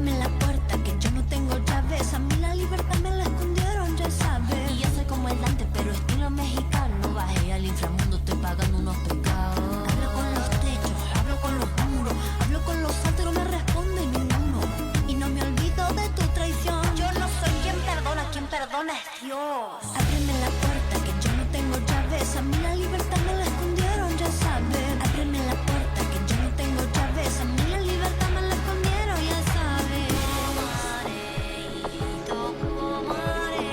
Ábreme la puerta que yo no tengo llaves. A mí la libertad me la escondieron, ya sabes. Y yo soy como el Dante, pero estilo mexicano. Bajé al inframundo, estoy pagando unos pecados. Hablo con los techos, hablo con los muros, hablo con los altos, no me responde ninguno. Y no me olvido de tu traición. Yo no soy quien perdona es Dios. Ábreme la puerta que yo no tengo llaves. A mí la libertad me la escondieron, ya sabes. Ábreme la puerta que yo no tengo llaves. A mí la libertad me la escondieron, ya sabes. Tomaré,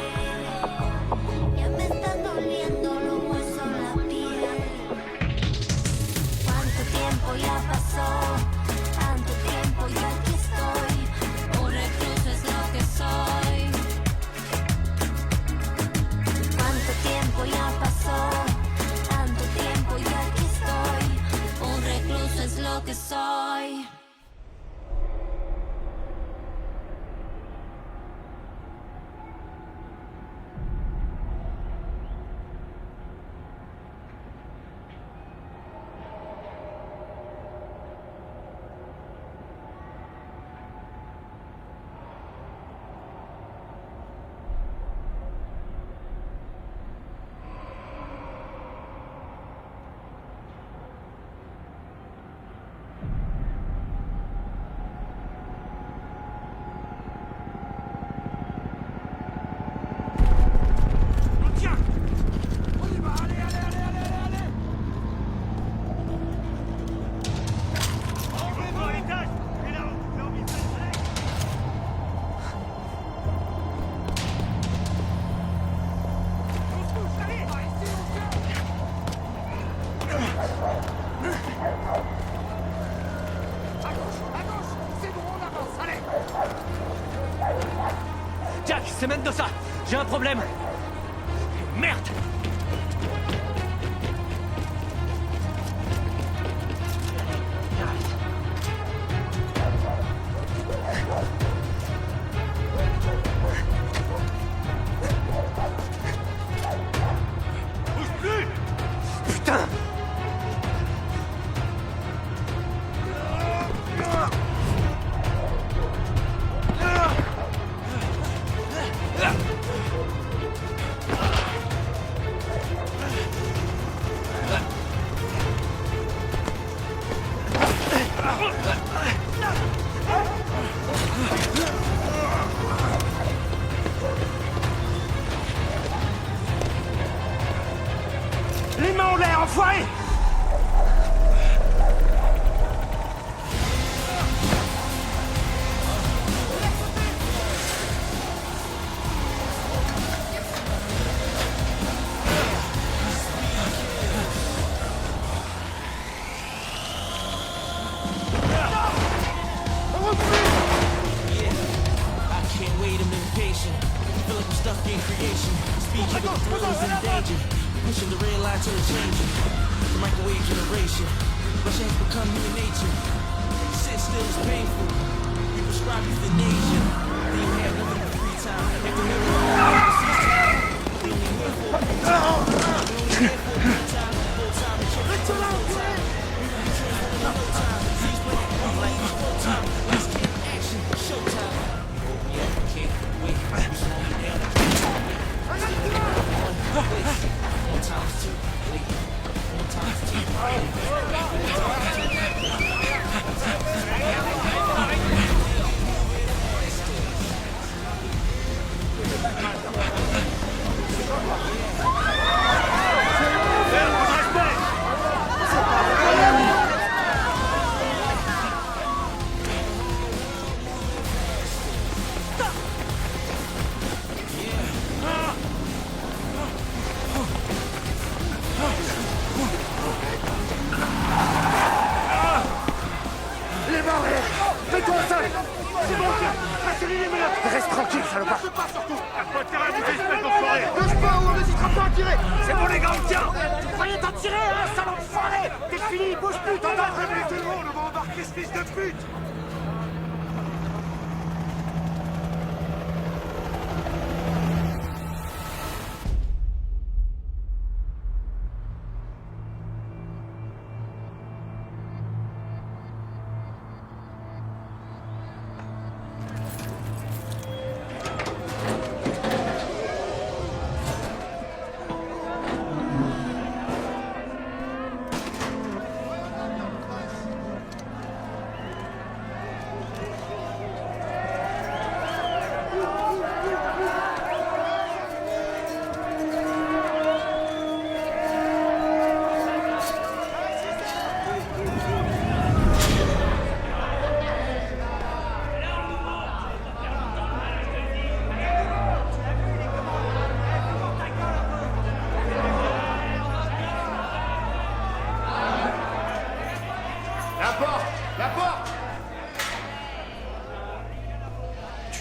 ya me están doliendo los huesos, la piel. ¿Cuánto tiempo ya pasó? Tanto tiempo y aquí estoy. Un recluso es lo que soy. ¿Cuánto tiempo ya pasó? Tanto tiempo y aquí estoy. Un recluso es lo que soy. Jack, c'est Mendoza. J'ai un problème. Merde. Bouge plus. Putain. Les mains en l'air, enfoiré! Pushing the red line till it's changing. The microwave generation. Russia has become human nature. Sit still is painful. We prescribe euthanasia. Then you have nothing but free time. Have to live we only here for a free time. We only here for a free time. Full time and church full time. We will be transforming in no time. Disease playing like full time. Last camp action. Showtime. Oh yeah, can't wait. We slow me down. One times two, late. One times two, Mets-toi au sol. C'est bon, passez-lui les menottes. Reste tranquille, salopard. Pas surtout. Pas de terrain, vous espèce d'enfoiré. Bouge pas ou on n'hésitera pas à tirer. C'est bon les gars, on tient. Tu croyais t'en tirer, hein, sale enfoiré. T'es fini, bouge plus, t'entends. Prévenez tout le monde, on va embarquer ce fils de pute.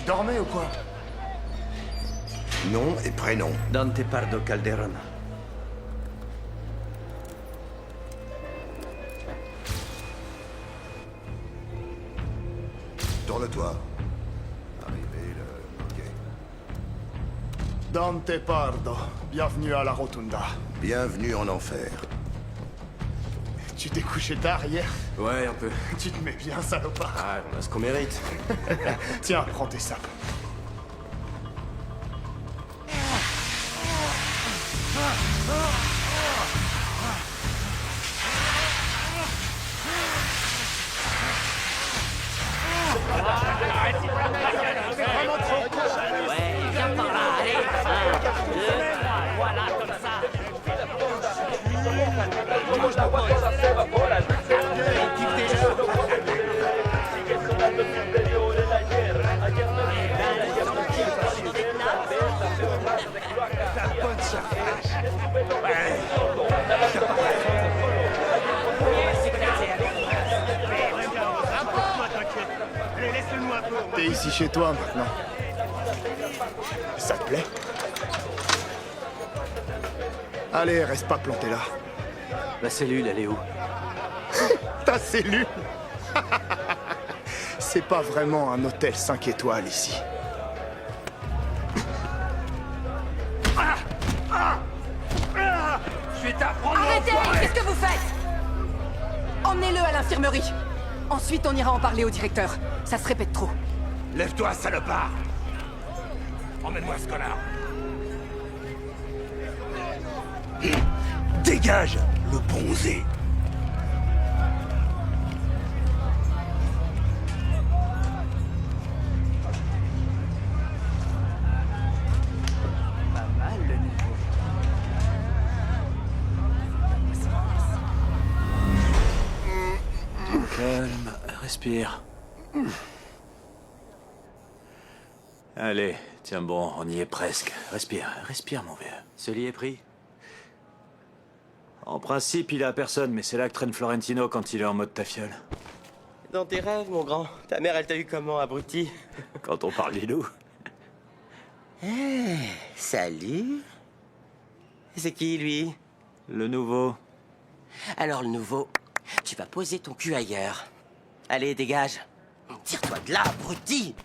dormais ou quoi? Nom et prénom. Dante Pardo Calderon. Tourne-toi. Arrivé le... Ok. Dante Pardo, bienvenue à la Rotunda. Bienvenue en enfer. Tu t'es couché tard hier? Ouais, un peu. Tu te mets bien, salopard. Ah, on a ce qu'on mérite. Tiens, prends tes sapes. Allez, laisse-nous un peu. T'es ici chez toi maintenant. Ça te plaît? Allez, reste pas planté là. La cellule, elle est où? Ta cellule? C'est pas vraiment un hôtel 5 étoiles ici. Arrêtez! Qu'est-ce que vous faites? Emmenez-le à l'infirmerie. Ensuite, on ira en parler au directeur. Ça se répète trop. Lève-toi, salopard. Emmène-moi ce connard. Dégage, le bronzé. Calme, respire. Allez, tiens bon, on y est presque. Respire, respire mon vieux. Ce lit est pris? En principe, il est à personne, mais c'est là que traîne Florentino quand il est en mode tafiole. Dans tes rêves, mon grand. Ta mère, elle t'a eu comment, abruti? Quand on parle Lilou. Salut. C'est qui, lui? Le nouveau. Alors, le nouveau, tu vas poser ton cul ailleurs. Allez, dégage. Tire-toi de là, abruti.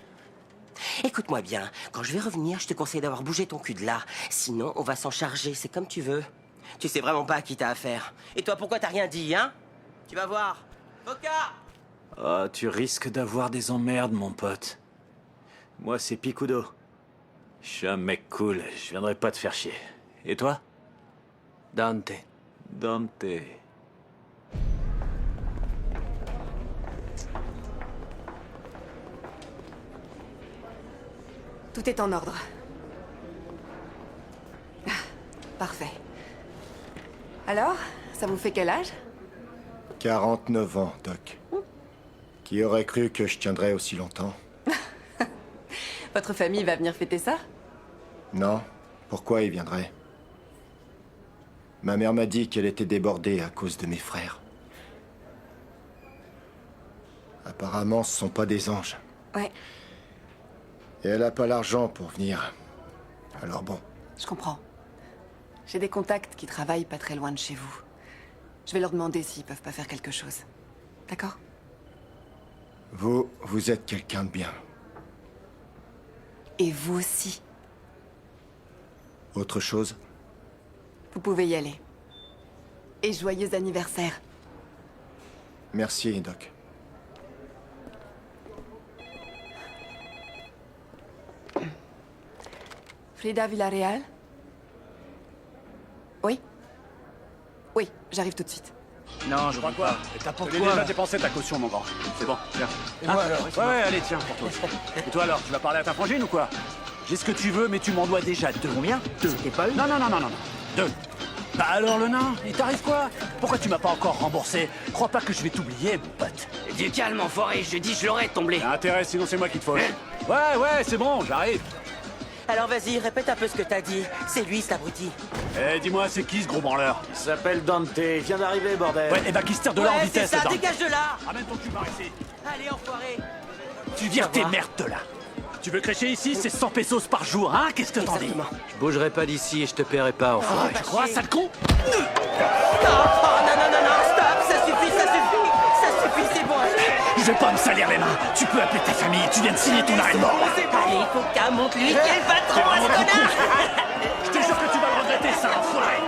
Écoute-moi bien, quand je vais revenir, je te conseille d'avoir bougé ton cul de là. Sinon, on va s'en charger, c'est comme tu veux. Tu sais vraiment pas à qui t'as affaire. Et toi, pourquoi t'as rien dit, hein? Tu vas voir. Boca! Ah, tu risques d'avoir des emmerdes, mon pote. Moi, c'est Picudo. Je suis un mec cool, je viendrai pas te faire chier. Et toi? Dante. Dante. Tout est en ordre. Ah, parfait. Alors, ça vous fait quel âge? 49 ans, Doc. Qui aurait cru que je tiendrais aussi longtemps? Votre famille va venir fêter ça? Non. Pourquoi il viendrait? Ma mère m'a dit qu'elle était débordée à cause de mes frères. Apparemment, ce sont pas des anges. Ouais, Et elle a pas l'argent pour venir. Alors bon. je comprends. J'ai des contacts qui travaillent pas très loin de chez vous. Je vais leur demander s'ils peuvent pas faire quelque chose. D'accord? Vous êtes quelqu'un de bien. Et vous aussi. Autre chose? Vous pouvez y aller. Et joyeux anniversaire. Merci, Doc. Frida Villarreal? Oui? Oui, j'arrive tout de suite. Non, je crois quoi? T'as pas déjà dépensé ta caution, mon grand. C'est bon, tiens. Et moi alors? Ouais, allez, tiens, pour toi. Et toi alors, tu vas parler à ta frangine ou quoi? J'ai ce que tu veux, mais tu m'en dois déjà 2. Combien? 2. C'était pas une? Non, 2. Bah alors le nain, il t'arrive quoi? Pourquoi tu m'as pas encore remboursé? Crois pas que je vais t'oublier, mon pote. Du calme, enfoiré, je dis je l'aurais tombé. T'as intérêt, sinon c'est moi qui te fauche. Ouais, c'est bon, j'arrive. Alors vas-y, répète un peu ce que t'as dit. C'est lui, cet abruti. Eh, dis-moi, c'est qui ce gros branleur? Il s'appelle Dante, il vient d'arriver, bordel. Ouais, et bah qui se tire de là en Ouais, vitesse, c'est ça, dedans. dégage de là. Ramène ton cul par ici. Allez, enfoiré. Tu vires tes merdes de là. Tu veux crécher ici, c'est 100 pesos par jour, hein? Qu'est-ce que t'en dis? Je bougerai pas d'ici et je te paierai pas, enfin. Ah, tu crois, sale con? Non, non, stop, ça suffit, c'est bon. Je vais pas me salir les mains. Tu peux appeler ta famille, tu viens de signer ton arrêt de mort. Allez, Foka, montre-lui quel patron à ce vraiment trop connard. Je te jure que tu vas le regretter, ça, enfoiré.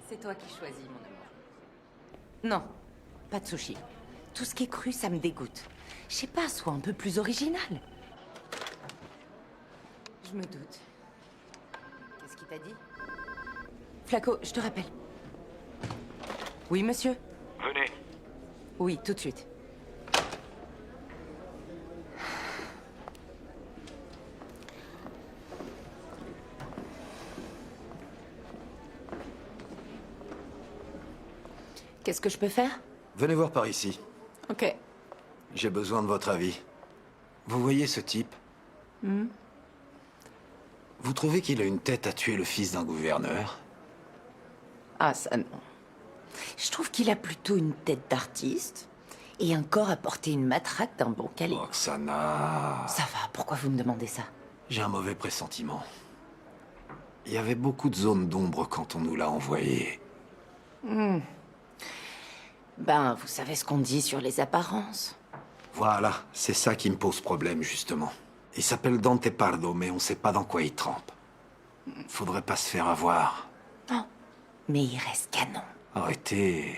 C'est toi qui choisis, mon amour. Non, pas de sushi. Tout ce qui est cru, ça me dégoûte. Je sais pas, sois un peu plus original. Je me doute. Qu'est-ce qu'il t'a dit? Flaco, je te rappelle. Oui, monsieur? Venez. Oui, tout de suite. Qu'est-ce que je peux faire? Venez voir par ici. Ok. J'ai besoin de votre avis. Vous voyez ce type? Vous trouvez qu'il a une tête à tuer le fils d'un gouverneur? Ah, ça non. Je trouve qu'il a plutôt une tête d'artiste et un corps à porter une matraque d'un bon calibre. Roxana... Ça va, pourquoi vous me demandez ça? J'ai un mauvais pressentiment. Il y avait beaucoup de zones d'ombre quand on nous l'a envoyé. Ben, vous savez ce qu'on dit sur les apparences. Voilà, c'est ça qui me pose problème, justement. Il s'appelle Dante Pardo, mais on sait pas dans quoi il trempe. Faudrait pas se faire avoir. Non, mais il reste canon. Arrêtez.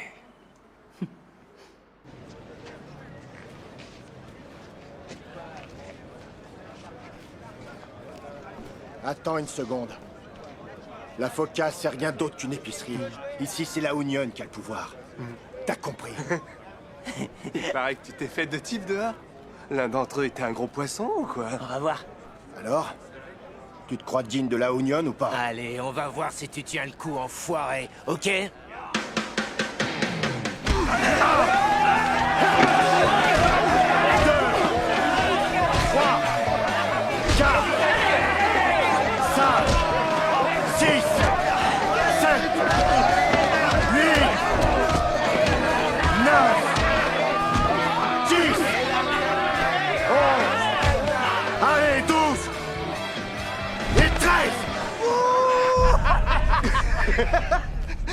Attends une seconde. La Foca, c'est rien d'autre qu'une épicerie. Ici, c'est la Union qui a le pouvoir. T'as compris? Il paraît que tu t'es fait de types dehors. L'un d'entre eux était un gros poisson ou quoi? On va voir. Alors? Tu te crois digne de la Union ou pas? Allez, on va voir si tu tiens le coup, enfoiré, ok?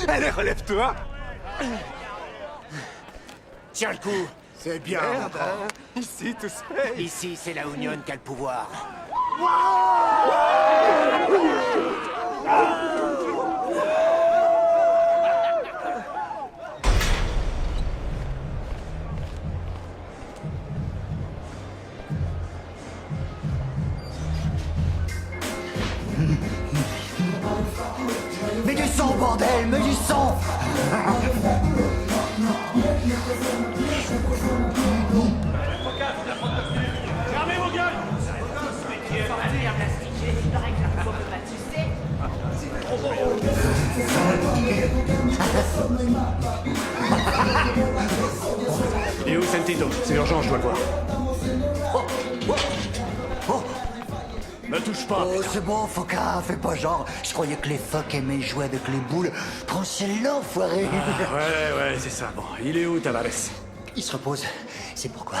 Allez, relève-toi. Tiens le coup. C'est bien. Merde, hein. Ici, tout se fait. Ici, c'est la Union qui a le pouvoir. Mets du son, bordel, mets du son. Fermez vos gueules! Il est où, Santito? C'est urgent, je dois le voir. Ne touche pas! Oh, c'est bon, Foca, fais pas genre. Je croyais que les phoques aimaient jouer avec les boules. Prends celle-là, enfoiré. Ouais, c'est ça. Bon, il est où, Tavares? Il se repose. C'est pourquoi?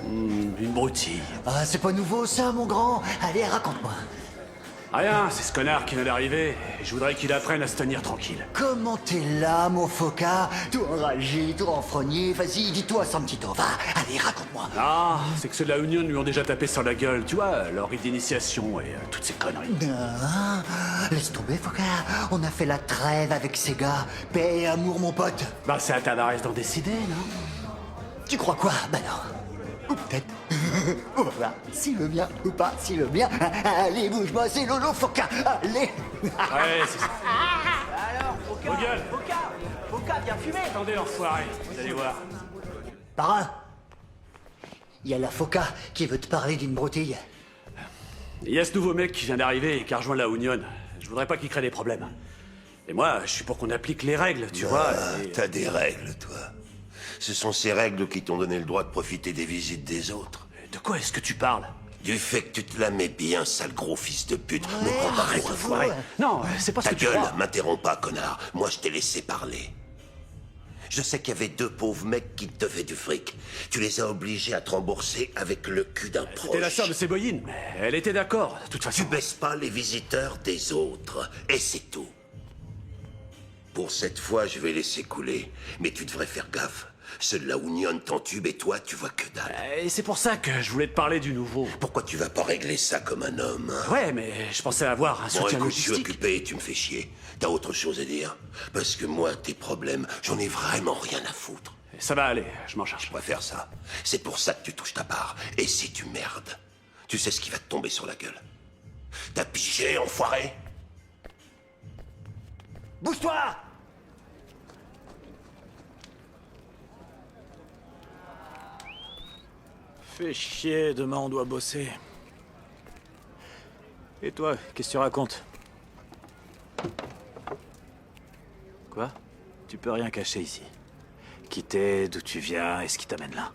Une broutille. Ah, c'est pas nouveau ça, mon grand. Allez, raconte-moi. Rien, c'est ce connard qui vient d'arriver. Et je voudrais qu'il apprenne à se tenir tranquille. Comment t'es là, mon Foca? Tout enragé, tout renfrogné. Vas-y, dis-toi, Santito. Va, allez, raconte-moi. Ah, c'est que ceux de la Union lui ont déjà tapé sur la gueule, tu vois, leur rite d'initiation et toutes ces conneries. Non, laisse tomber, Foca. On a fait la trêve avec ces gars. Paix et amour, mon pote. Bah, c'est à Tavares d'en décider, non? Tu crois quoi? Bah non. Ou peut-être. On va voir s'il veut bien ou pas s'il veut bien. Allez, bouge-moi, c'est Lolo Foca. Allez. Ouais, c'est ça. Alors, Foka, Vos gueules. Foka, viens fumer. Attendez, enfoiré, vous allez voir. Parrain, il y a la Foca qui veut te parler d'une broutille. Il y a ce nouveau mec qui vient d'arriver et qui a rejoint la Union. Je voudrais pas qu'il crée des problèmes. Et moi, je suis pour qu'on applique les règles, tu vois. Et... T'as des règles, toi. Ce sont ces règles qui t'ont donné le droit de profiter des visites des autres. De quoi est-ce que tu parles? Du fait que tu te la mets bien, sale gros fils de pute. Ne prends pas pour un Enfoiré. Non, c'est pas ce Ta que tu gueule, crois. m'interromps pas, connard. Moi, je t'ai laissé parler. Je sais qu'il y avait 2 pauvres mecs qui te devaient du fric. Tu les as obligés à te rembourser avec le cul d'un proche. C'était la sœur de Séboyine, mais elle était d'accord, de toute façon. Tu baisses pas les visiteurs des autres, et c'est tout. Pour cette fois, je vais laisser couler, mais tu devrais faire gaffe. Ceux de la Union t'entubent et toi, tu vois que dalle. Et c'est pour ça que je voulais te parler du nouveau. Pourquoi tu vas pas régler ça comme un homme? Ouais, mais je pensais avoir un Bon, soutien écoute, je suis logistique. occupé et tu me fais chier. T'as autre chose à dire? Parce que moi, tes problèmes, j'en ai vraiment rien à foutre. Ça va aller, je m'en charge. Je préfère ça. C'est pour ça que tu touches ta part. Et si tu merdes, tu sais ce qui va te tomber sur la gueule. T'as pigé, enfoiré? Bouge-toi! Fais chier, demain on doit bosser. Et toi, qu'est-ce que tu racontes? Quoi? Tu peux rien cacher ici. Qui t'es, d'où tu viens et ce qui t'amène là.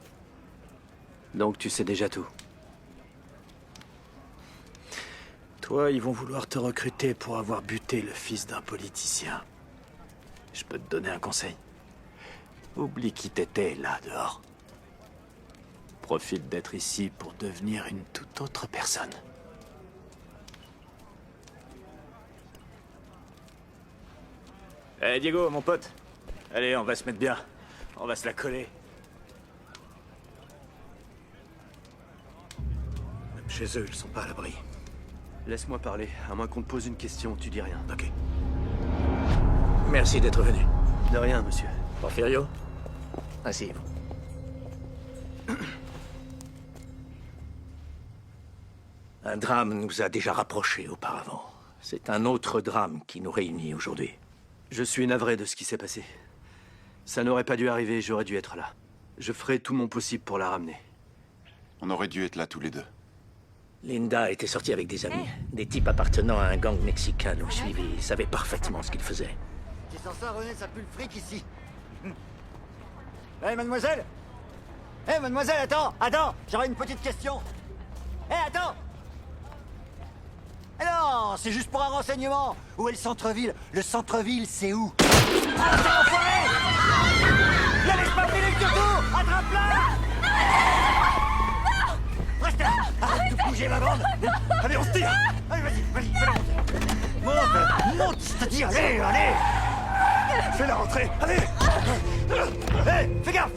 Donc tu sais déjà tout. Toi, ils vont vouloir te recruter pour avoir buté le fils d'un politicien. Je peux te donner un conseil. Oublie qui t'étais là dehors. Profite d'être ici pour devenir une toute autre personne. Eh Diego, mon pote. Allez, on va se mettre bien. On va se la coller. Même chez eux, ils sont pas à l'abri. Laisse-moi parler, à moins qu'on te pose une question, tu dis rien. Ok. Merci d'être venu. De rien, monsieur. Porfirio, asseyez-vous. Un drame nous a déjà rapprochés auparavant. C'est un autre drame qui nous réunit aujourd'hui. Je suis navré de ce qui s'est passé. Ça n'aurait pas dû arriver, j'aurais dû être là. Je ferai tout mon possible pour la ramener. On aurait dû être là tous les deux. Linda était sortie avec des amis. Des types appartenant à un gang mexicain l'ont suivi. Ils savaient parfaitement ce qu'ils faisaient. C'est sans ça, René, ça pue le fric ici. Hé, mademoiselle! Hé, mademoiselle, attends, j'aurais une petite question. Hé, attends! Eh non, c'est juste pour un renseignement. Où est le centre-ville? Le centre-ville, c'est où? Ah, c'est l'enfoiré! La laisse pas filer du tout! Attrape-la! Reste là! Arrête de bouger, ma bande! Allez, on se tire! Allez, vas-y, fais-la monte, je te dis, allez! Fais-la rentrer, allez! Hé, fais gaffe!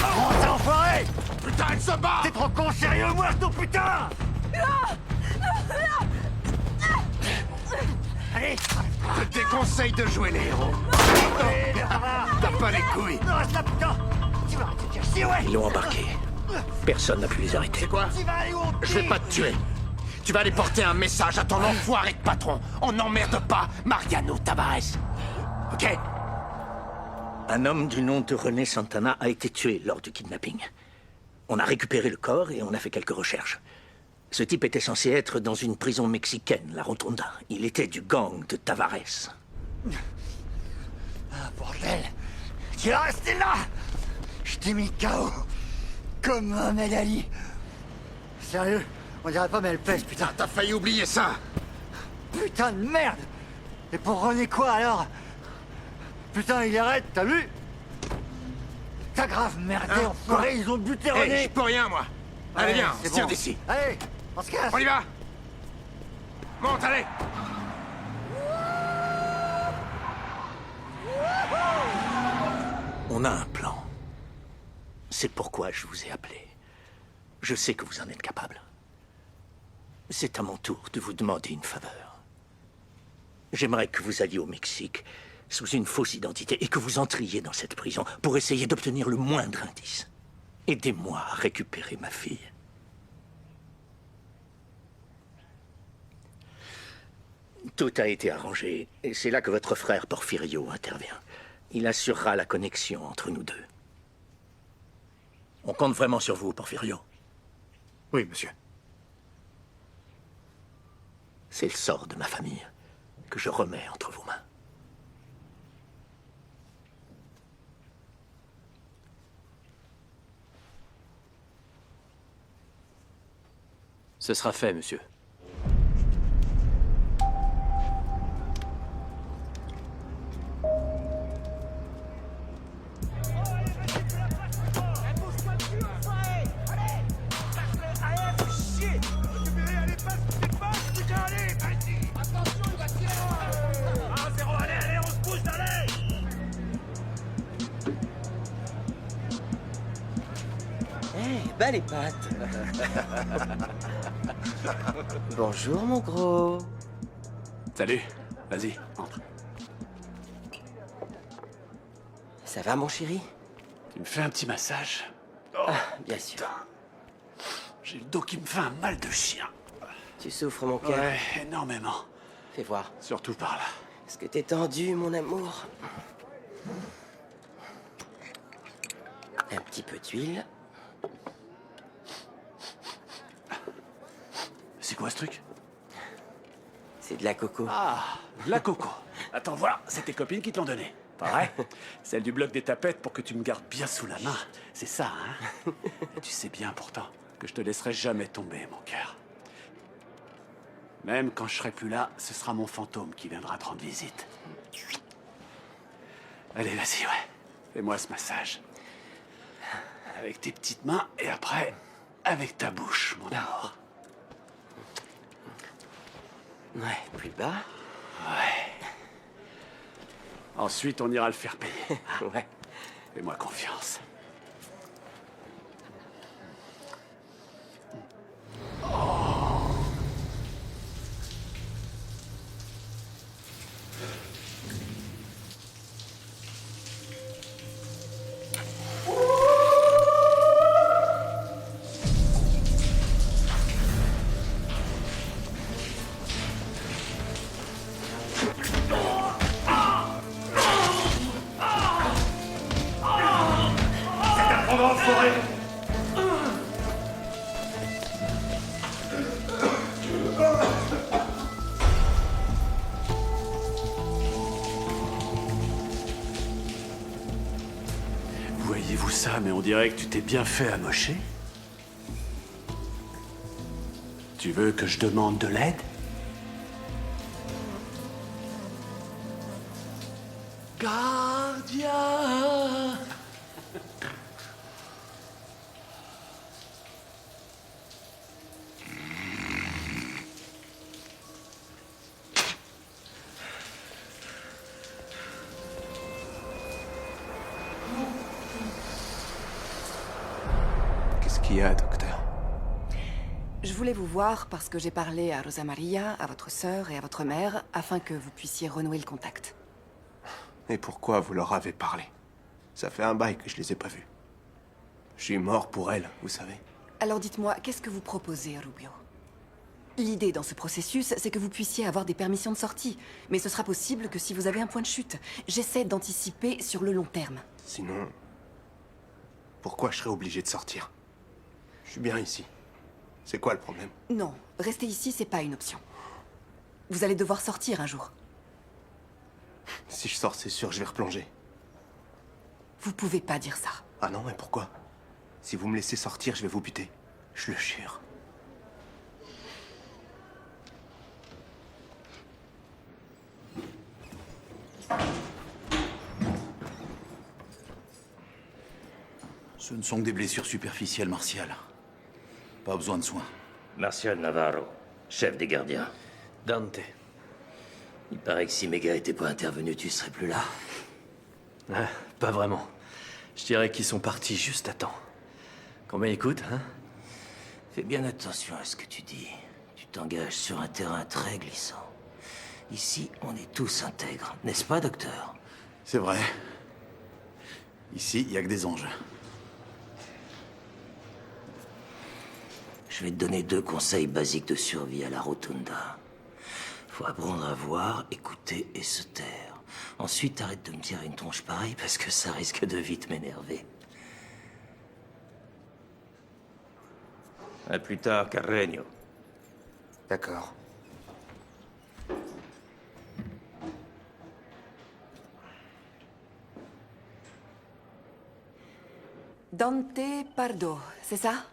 Oh, t'es enfoiré! Putain, elle se bat! T'es trop con, sérieux, moi, ton putain! Allez! Je te déconseille de jouer les héros. T'as pas les couilles. Non, reste là, putain! Tu vas te cacher, ouais! Ils l'ont embarqué. Personne n'a pu les arrêter. C'est quoi? Tu vas aller où on te Je vais dit? pas te tuer. Tu vas aller porter un message à ton enfoiré de patron. On n'emmerde pas Mariano Tavares. Ok? Un homme du nom de René Santana a été tué lors du kidnapping. On a récupéré le corps et on a fait quelques recherches. Ce type était censé être dans une prison mexicaine, la Rotonda. Il était du gang de Tavares. Ah, bordel! Tu vas rester là! Je t'ai mis KO. Comme Mohamed Ali. Sérieux? On dirait pas, mais elle pèse, putain. T'as failli oublier ça. Putain de merde! Et pour René quoi, alors? Putain, il arrête, t'as vu? T'as grave merdé, Hein, enfoiré, ils ont buté René! Je peux rien, moi. Allez, Ouais, viens, on c'est se tire bon. d'ici. Allez, on se casse! On y va. Monte, allez. On a un plan. C'est pourquoi je vous ai appelé. Je sais que vous en êtes capable. C'est à mon tour de vous demander une faveur. J'aimerais que vous alliez au Mexique sous une fausse identité et que vous entriez dans cette prison pour essayer d'obtenir le moindre indice. Aidez-moi à récupérer ma fille. Tout a été arrangé et c'est là que votre frère Porfirio intervient. Il assurera la connexion entre nous deux. On compte vraiment sur vous, Porfirio. Oui, monsieur. C'est le sort de ma famille que je remets entre vos mains. Ce sera fait, monsieur. bas les pattes. Bonjour, mon gros. Salut. Vas-y, entre. Ça va, mon chéri? Tu me fais un petit massage? Bien sûr. Putain. J'ai le dos qui me fait un mal de chien. Tu souffres, mon cœur? Ouais, énormément. Fais voir. Surtout par là. Est-ce que t'es tendu, mon amour? Un petit peu d'huile. C'est quoi ce truc? C'est de la coco. Ah, de la coco. Attends, voilà, c'est tes copines qui te l'ont donné. Pas vrai? Celle du bloc des tapettes pour que tu me gardes bien sous la main. C'est ça, hein? Et tu sais bien pourtant que je te laisserai jamais tomber, mon cœur. Même quand je serai plus là, ce sera mon fantôme qui viendra te rendre visite. Allez, vas-y, ouais. Fais-moi ce massage. Avec tes petites mains et après, avec ta bouche, mon amour. Ouais, plus bas. Ouais. Ensuite, on ira le faire payer. Ouais. Fais-moi confiance. Voyez-vous ça, mais on dirait que tu t'es bien fait amocher. Tu veux que je demande de l'aide? Gardien! Qu'est-ce qu'il y a, docteur? Je voulais vous voir parce que j'ai parlé à Rosa Maria, à votre sœur et à votre mère, afin que vous puissiez renouer le contact. Et pourquoi vous leur avez parlé? Ça fait un bail que je les ai pas vus. Je suis mort pour elles, vous savez. Alors dites-moi, qu'est-ce que vous proposez, Rubio? L'idée dans ce processus, c'est que vous puissiez avoir des permissions de sortie. Mais ce sera possible que si vous avez un point de chute. J'essaie d'anticiper sur le long terme. Sinon, pourquoi je serais obligé de sortir? Je suis bien ici. C'est quoi le problème? Non, rester ici, c'est pas une option. Vous allez devoir sortir un jour. Si je sors, c'est sûr, je vais replonger. Vous pouvez pas dire ça. Ah non, mais pourquoi? Si vous me laissez sortir, je vais vous buter. Je le jure. Ce ne sont que des blessures superficielles, Martial. Pas besoin de soins. Martial Navarro, chef des gardiens. Dante. Il paraît que si mes gars étaient pas intervenus, tu serais plus là. Ah, pas vraiment. Je dirais qu'ils sont partis juste à temps. Combien ils coûtent, hein? Fais bien attention à ce que tu dis. Tu t'engages sur un terrain très glissant. Ici, on est tous intègres, n'est-ce pas, docteur? C'est vrai. Ici, il n'y a que des anges. Je vais te donner 2 conseils basiques de survie à la Rotunda. Faut apprendre à voir, écouter et se taire. Ensuite, arrête de me tirer une tronche pareille parce que ça risque de vite m'énerver. À plus tard, Carreño. D'accord. Dante Pardo, c'est ça?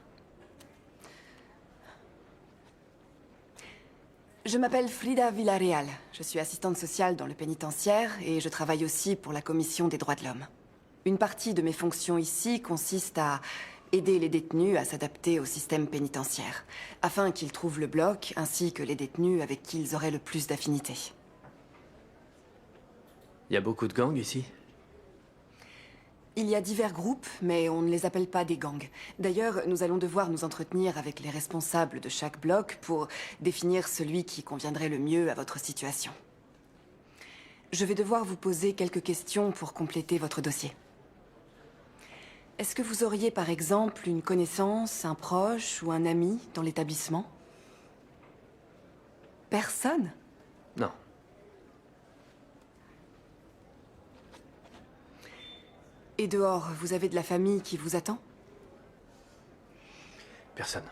Je m'appelle Frida Villarreal. Je suis assistante sociale dans le pénitentiaire et je travaille aussi pour la Commission des droits de l'homme. Une partie de mes fonctions ici consiste à aider les détenus à s'adapter au système pénitentiaire, afin qu'ils trouvent le bloc ainsi que les détenus avec qui ils auraient le plus d'affinité. Il y a beaucoup de gangs ici? Il y a divers groupes, mais on ne les appelle pas des gangs. D'ailleurs, nous allons devoir nous entretenir avec les responsables de chaque bloc pour définir celui qui conviendrait le mieux à votre situation. Je vais devoir vous poser quelques questions pour compléter votre dossier. Est-ce que vous auriez par exemple une connaissance, un proche ou un ami dans l'établissement? Personne? Non. Et dehors, vous avez de la famille qui vous attend? Personne.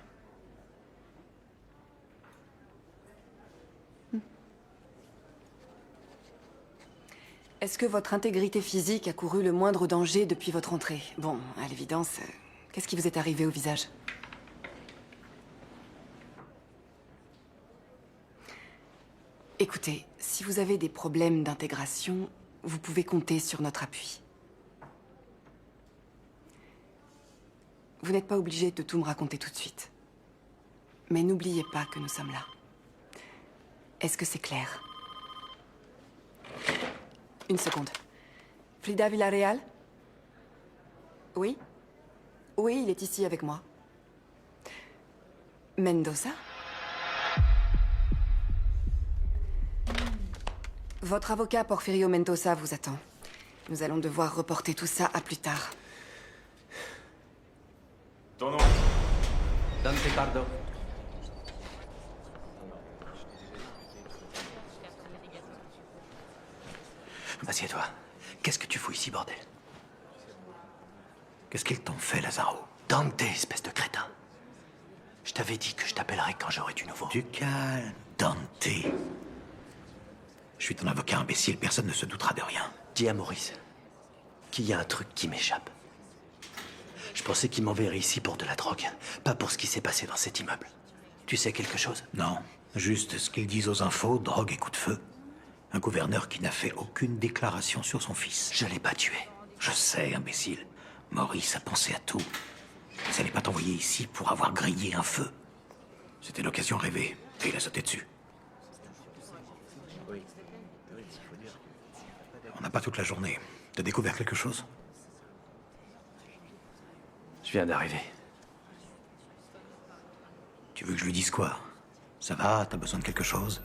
Est-ce que votre intégrité physique a couru le moindre danger depuis votre entrée? Bon, à l'évidence, qu'est-ce qui vous est arrivé au visage? Écoutez, si vous avez des problèmes d'intégration, vous pouvez compter sur notre appui. Vous n'êtes pas obligé de tout me raconter tout de suite. Mais n'oubliez pas que nous sommes là. Est-ce que c'est clair? Une seconde. Frida Villarreal? Oui? Oui, il est ici avec moi. Mendoza? Votre avocat Porfirio Mendoza vous attend. Nous allons devoir reporter tout ça à plus tard. Ton nom? Dante Pardo. Assieds-toi. Qu'est-ce que tu fous ici, bordel? Qu'est-ce qu'ils t'ont fait, Lazaro? Dante, espèce de crétin. Je t'avais dit que je t'appellerais quand j'aurai du nouveau. Du calme, Dante. Je suis ton avocat imbécile, personne ne se doutera de rien. Dis à Maurice qu'il y a un truc qui m'échappe. Je pensais qu'il m'enverrait ici pour de la drogue, pas pour ce qui s'est passé dans cet immeuble. Tu sais quelque chose? Non, juste ce qu'ils disent aux infos, drogue et coup de feu. Un gouverneur qui n'a fait aucune déclaration sur son fils. Je l'ai pas tué. Je sais, imbécile. Maurice a pensé à tout. Il n'allait pas t'envoyer ici pour avoir grillé un feu. C'était l'occasion rêvée, et il a sauté dessus. On n'a pas toute la journée. T'as découvert quelque chose? Je viens d'arriver. Tu veux que je lui dise quoi? Ça va? T'as besoin de quelque chose?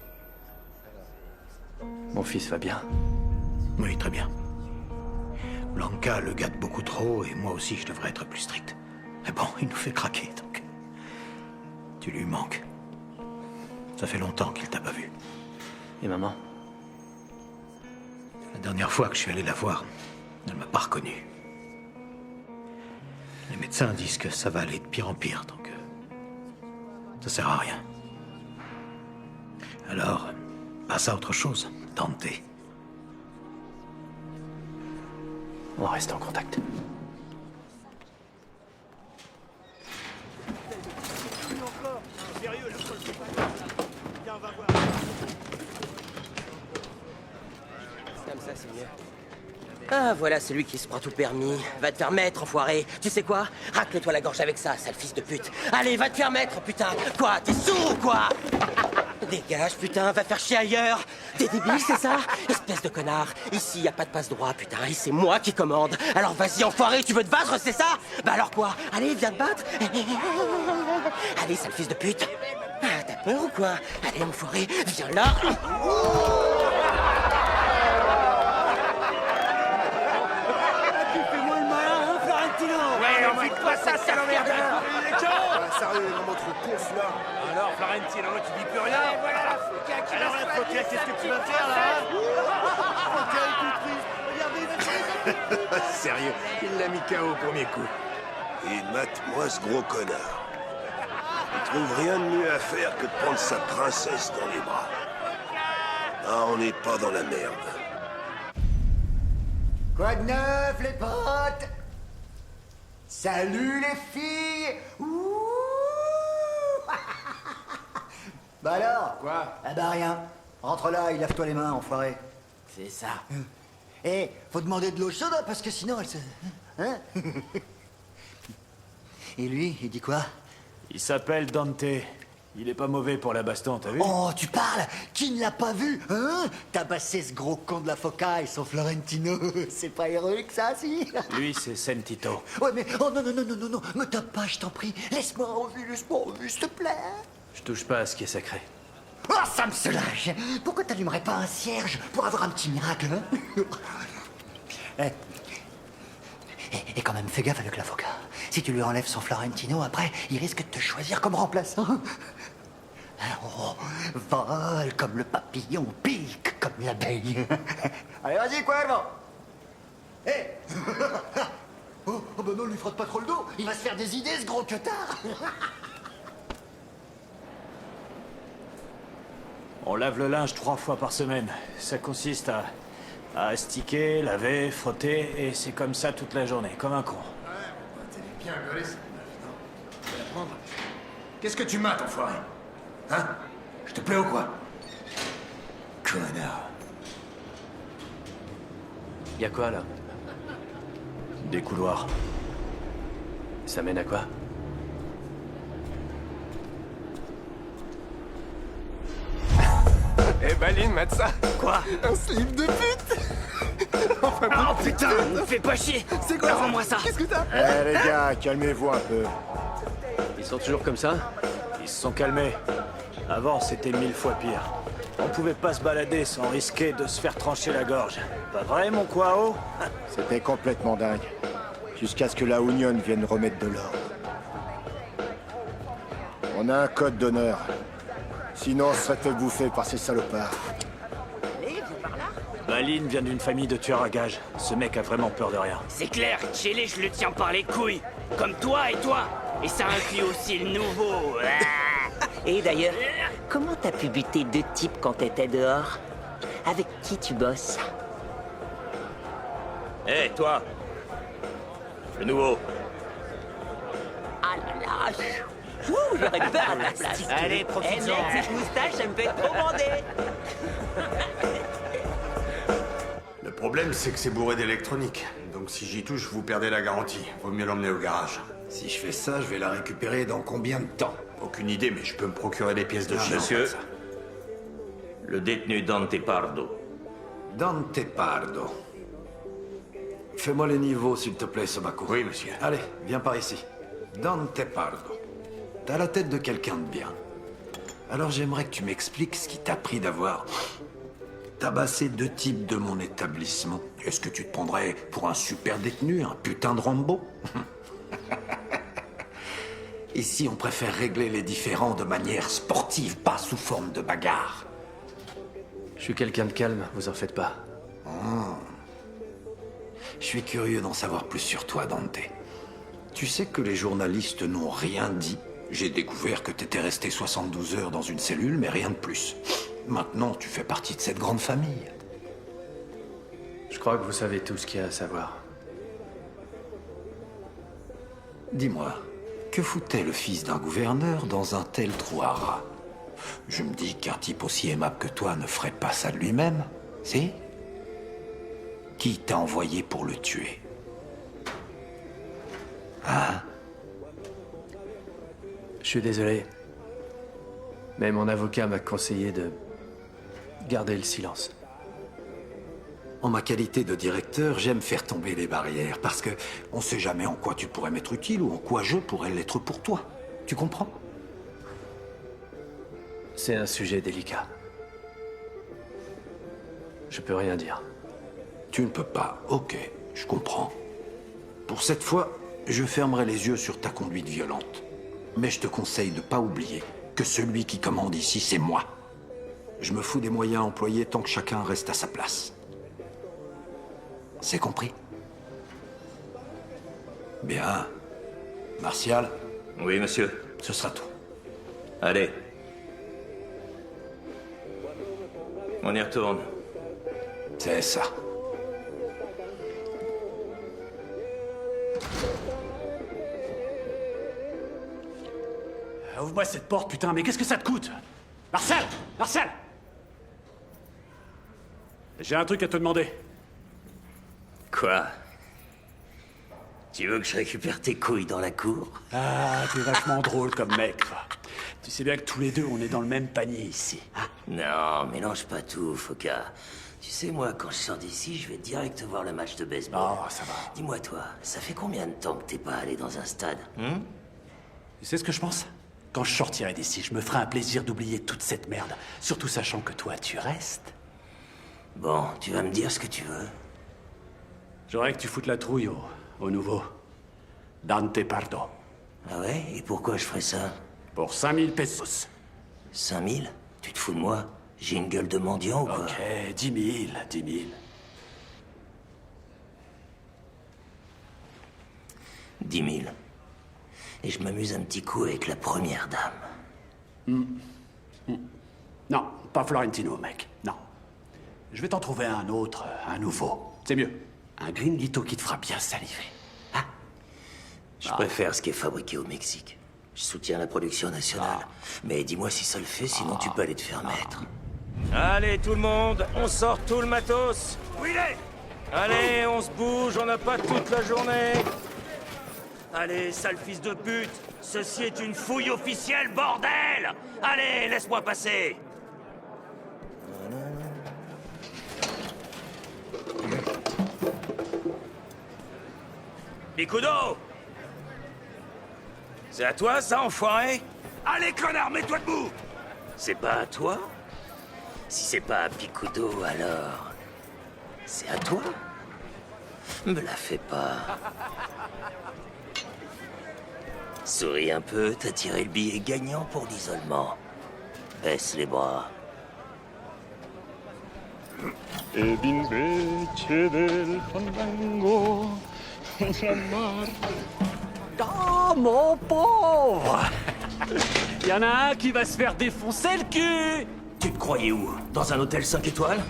Mon fils va bien. Oui, très bien. Blanca le gâte beaucoup trop, et moi aussi je devrais être plus strict. Mais bon, il nous fait craquer, donc... Tu lui manques. Ça fait longtemps qu'il t'a pas vu. Et maman? La dernière fois que je suis allé la voir, elle m'a pas reconnu. Les médecins disent que ça va aller de pire en pire, donc... ça sert à rien. Alors, passe à autre chose, Dante. On reste en contact. Comme ça, c'est mieux. Ah, voilà celui qui se prend tout permis. Va te faire mettre, enfoiré. Tu sais quoi? Racle-toi la gorge avec ça, sale fils de pute. Allez, va te faire mettre, putain. Quoi? T'es sourd ou quoi? Dégage, putain, va faire chier ailleurs. T'es débile, c'est ça? Espèce de connard. Ici, y a pas de passe-droit, putain, et c'est moi qui commande. Alors vas-y, enfoiré, tu veux te battre, c'est ça? Bah alors quoi? Allez, viens te battre. Allez, sale fils de pute. Ah, t'as peur ou quoi? Allez, enfoiré, viens là. Fais-moi le malin, hein, Florentino? Ouais, on fait pas ça, sale merdeur! Sérieux, il est vraiment trop con, celui-là. Alors, Florentino, tu dis plus rien? Voilà la Foca qui Alors, la Foca, qu'est-ce que tu vas faire, là? Foca est tout triste. Regardez, Sérieux, il l'a mis KO au premier coup. Et mate-moi ce gros connard. Il trouve rien de mieux à faire que de prendre sa princesse dans les bras. Ah, on n'est pas dans la merde. Quoi de neuf, les potes? Salut, les filles! Ouh. Bah alors? Quoi? Ah bah rien. Rentre là et lave-toi les mains, enfoiré. C'est ça. Eh, faut demander de l'eau chaude, hein, parce que sinon elle se... Hein? Et lui, il dit quoi? Il s'appelle Dante. Il est pas mauvais pour la baston, t'as vu? Oh, tu parles? Qui ne l'a pas vu, hein? Tabasser ce gros con de la Foca et son Florentino, c'est pas héroïque ça, si? Lui, c'est Sentito. Ouais, mais oh non, non, non, non, non, non, me tape pas, je t'en prie. Laisse-moi en vue, s'il te plaît. Je touche pas à ce qui est sacré. Oh, ça me soulage. Pourquoi t'allumerais pas un cierge pour avoir un petit miracle, hein? Et quand même, fais gaffe avec la Foca. Si tu lui enlèves son Florentino, après, il risque de te choisir comme remplaçant. Oh, vole comme le papillon, pique comme l'abeille. Allez, vas-y, Cuervo. Hé oh, bah non, lui frotte pas trop le dos. Il va se faire des idées, ce gros queutard. On lave le linge 3 fois par semaine. Ça consiste à astiquer, laver, frotter, et c'est comme ça toute la journée, comme un con. T'es bien gueulé, cette meuf, non? Tu vas la prendre. Qu'est-ce que tu mates, enfoiré? Hein? Je te plais ou quoi? Connard. Y a quoi, là? Des couloirs. Ça mène à quoi? Eh ben, Lynn, mate ça. Quoi? Un slip de pute. Enfin, Oh putain, me fais pas chier. C'est quoi? Rends-moi ça. Qu'est-ce que t'as? Eh les gars, calmez-vous un peu. Ils sont toujours comme ça? Ils se sont calmés. Avant, c'était 1000 fois pire. On pouvait pas se balader sans risquer de se faire trancher la gorge. Pas vrai, mon Kwao? C'était complètement dingue. Jusqu'à ce que la Union vienne remettre de l'ordre. On a un code d'honneur. Sinon, on serait fait bouffer par ces salopards. Balin vient d'une famille de tueurs à gages. Ce mec a vraiment peur de rien. C'est clair, Tchélé, je le tiens par les couilles. Comme toi et toi. Et ça inclut aussi le nouveau. Et d'ailleurs, comment t'as pu buter 2 types quand t'étais dehors? Avec qui tu bosses? Hé, toi! Le nouveau. Ah là là! Ouh, j'aurais peur à ta place. Allez, profite-en. Eh mec, cette moustache, ça me fait trop bander. Le problème, c'est que c'est bourré d'électronique. Donc si j'y touche, vous perdez la garantie. Vaut mieux l'emmener au garage. Si je fais ça, je vais la récupérer dans combien de temps? Aucune idée, mais je peux me procurer des pièces de chien. Monsieur, le détenu Dante Pardo. Dante Pardo. Fais-moi les niveaux, s'il te plaît, Sobako. Oui, monsieur. Allez, viens par ici. Dante Pardo. T'as la tête de quelqu'un de bien. Alors j'aimerais que tu m'expliques ce qui t'a pris d'avoir tabassé 2 types de mon établissement. Est-ce que tu te prendrais pour un super détenu, un putain de Rambo? Ici, on préfère régler les différends de manière sportive, pas sous forme de bagarre. Je suis quelqu'un de calme, vous en faites pas. Je suis curieux d'en savoir plus sur toi, Dante. Tu sais que les journalistes n'ont rien dit. J'ai découvert que t'étais resté 72 heures dans une cellule, mais rien de plus. Maintenant, tu fais partie de cette grande famille. Je crois que vous savez tout ce qu'il y a à savoir. Dis-moi, que foutait le fils d'un gouverneur dans un tel trou à rats? Je me dis qu'un type aussi aimable que toi ne ferait pas ça de lui-même, si? Qui t'a envoyé pour le tuer? Hein? Je suis désolé. Mais mon avocat m'a conseillé de garder le silence. En ma qualité de directeur, j'aime faire tomber les barrières, parce que on sait jamais en quoi tu pourrais m'être utile ou en quoi je pourrais l'être pour toi. Tu comprends? C'est un sujet délicat. Je peux rien dire. Tu ne peux pas, ok, je comprends. Pour cette fois, je fermerai les yeux sur ta conduite violente. Mais je te conseille de ne pas oublier que celui qui commande ici, c'est moi. Je me fous des moyens employés tant que chacun reste à sa place. C'est compris? Bien. Martial? Oui, monsieur. Ce sera tout. Allez. On y retourne. C'est ça. Ouvre-moi cette porte, putain, mais qu'est-ce que ça te coûte? Marcel! Marcel! J'ai un truc à te demander. Quoi? Tu veux que je récupère tes couilles dans la cour? Ah, t'es vachement drôle comme mec, toi. Tu sais bien que tous les deux, on est dans le même panier ici. Non, mélange pas tout, Foka. Tu sais, moi, quand je sors d'ici, je vais direct voir le match de baseball. Oh, ça va. Dis-moi, toi, ça fait combien de temps que t'es pas allé dans un stade? Tu sais ce que je pense? Quand je sortirai d'ici, je me ferai un plaisir d'oublier toute cette merde. Surtout sachant que toi, tu restes. Bon, tu vas me dire ce que tu veux. J'aurais que tu foutes la trouille au nouveau. Dante Pardo. Ah ouais? Et pourquoi je ferais ça? Pour 5000 pesos. 5000? Tu te fous de moi? J'ai une gueule de mendiant ou quoi? Ok, 10 000, 10 000. 10 000. Et je m'amuse un petit coup avec la première dame. Non, pas Florentino, mec. Non. Je vais t'en trouver un autre, un nouveau. C'est mieux. Un gringuito qui te fera bien saliver. Je préfère ce qui est fabriqué au Mexique. Je soutiens la production nationale. Mais dis-moi si ça le fait, sinon tu peux aller te faire mettre. Allez, tout le monde, on sort tout le matos. Où il est? Allez, on se bouge, on n'a pas toute la journée. Allez, sale fils de pute, ceci est une fouille officielle, bordel! Allez, laisse-moi passer. Picudo! C'est à toi, ça, enfoiré? Allez, connard, mets-toi debout! C'est pas à toi? Si c'est pas à Picudo, alors... C'est à toi? Me la fais pas. Souris un peu, t'as tiré le billet gagnant pour l'isolement. Baisse les bras. Ed invece del fandango la mar. Oh, mon pauvre! Y en a un qui va se faire défoncer le cul! Tu te croyais où? Dans un hôtel 5 étoiles?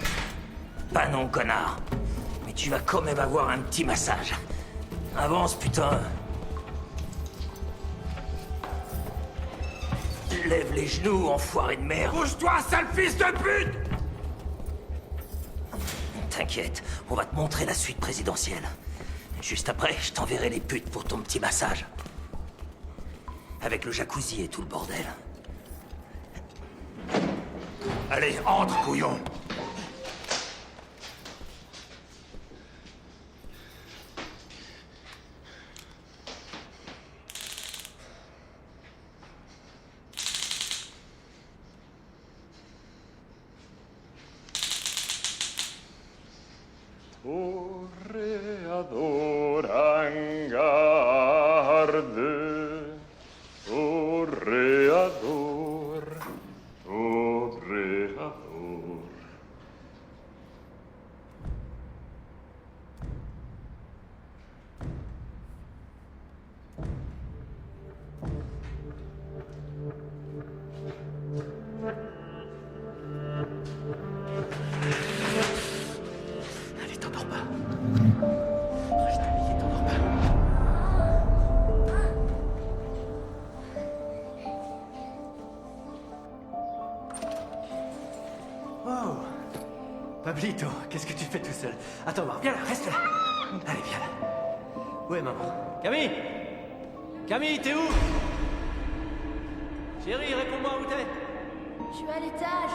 Pas non, connard. Mais tu vas quand même avoir un petit massage. Avance, putain. Lève les genoux, enfoiré de merde. Bouge-toi, sale fils de pute! T'inquiète, on va te montrer la suite présidentielle. Juste après, je t'enverrai les putes pour ton petit massage. Avec le jacuzzi et tout le bordel. Allez, entre, couillon! Toreador angarde, toreador, toreador. Allez, t'endors pas. Je t'ai dit, t'endors pas. Wow. Pablito, qu'est-ce que tu fais tout seul? Attends, voir, viens là, reste là. Allez, viens là. Où est maman? Camille! Camille, t'es où? Chérie, réponds-moi où t'es? Je suis à l'étage.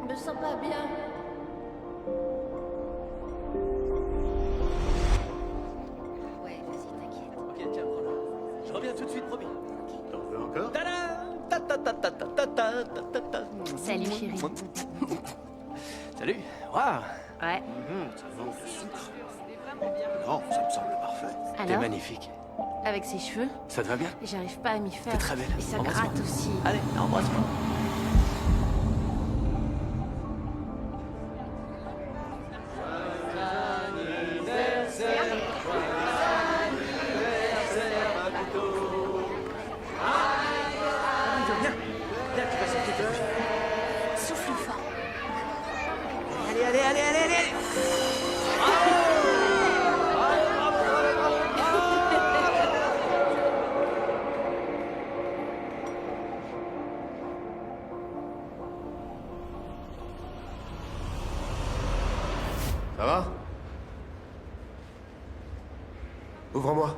Je me sens pas bien. Ouais, vas-y, t'inquiète. Ok, tiens, prends-le. Je reviens tout de suite, promis. T'en veux encore? Salut, chérie. Salut. Waouh. Ouais. Ça manque de sucre. Non, ça me semble parfait. T'es Alors, magnifique. avec ses cheveux, Ça te va bien? j'arrive pas à m'y faire. T'es très belle. Et ça Embrasse-moi. gratte aussi. Allez, embrasse-moi. Souffle fort. Allez, allez, allez, allez, allez! Ça va? Ouvre-moi.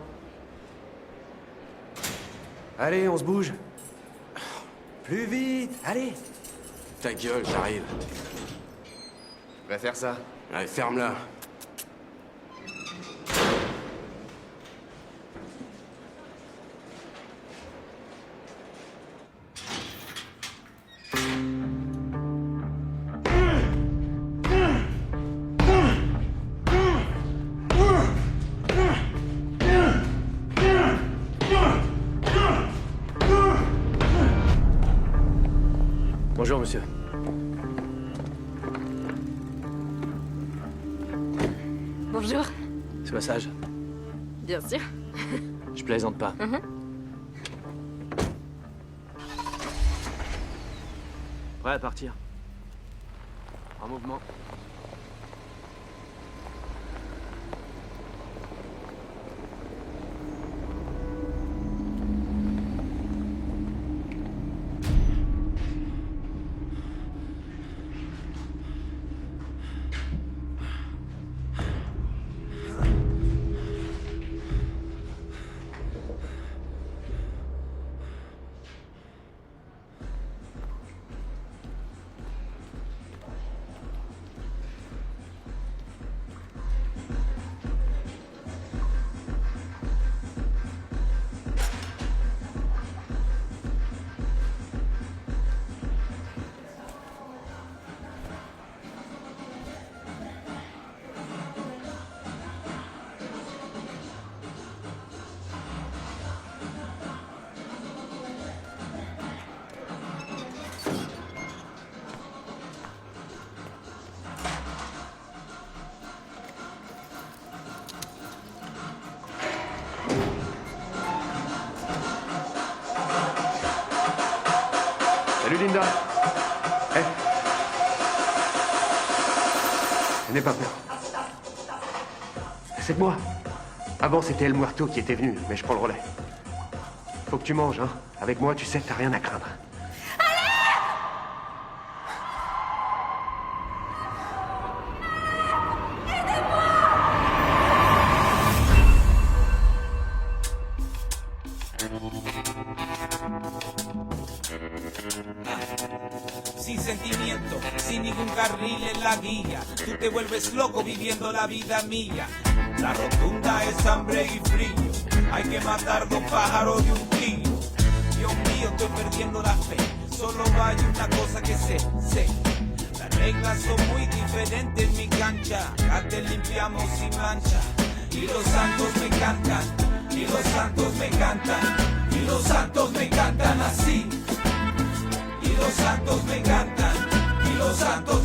Allez, on se bouge. Plus vite, allez. Ta gueule, j'arrive. Va faire ça. Allez, ferme-la. Bonjour, monsieur. Bonjour. Ce massage, Bien sûr. je plaisante pas. Prêt à partir. En mouvement. Salut Linda. Hé. N'aie pas peur. C'est moi. Avant, c'était El Muerto qui était venu, mais je prends le relais. Faut que tu manges, hein. Avec moi, tu sais que t'as rien à craindre. Sin sentimiento, sin ningún carril en la guía. Tú te vuelves loco viviendo la vida mía. La rotunda es hambre y frío. Hay que matar dos pájaros de un tiro. Dios mío, estoy perdiendo la fe. Solo hay una cosa que sé. Las reglas son muy diferentes en mi cancha. Acá te limpiamos sin mancha. Y los santos me cantan. Y los santos me cantan. Y los santos me cantan así. Y los santos me cantan, y los santos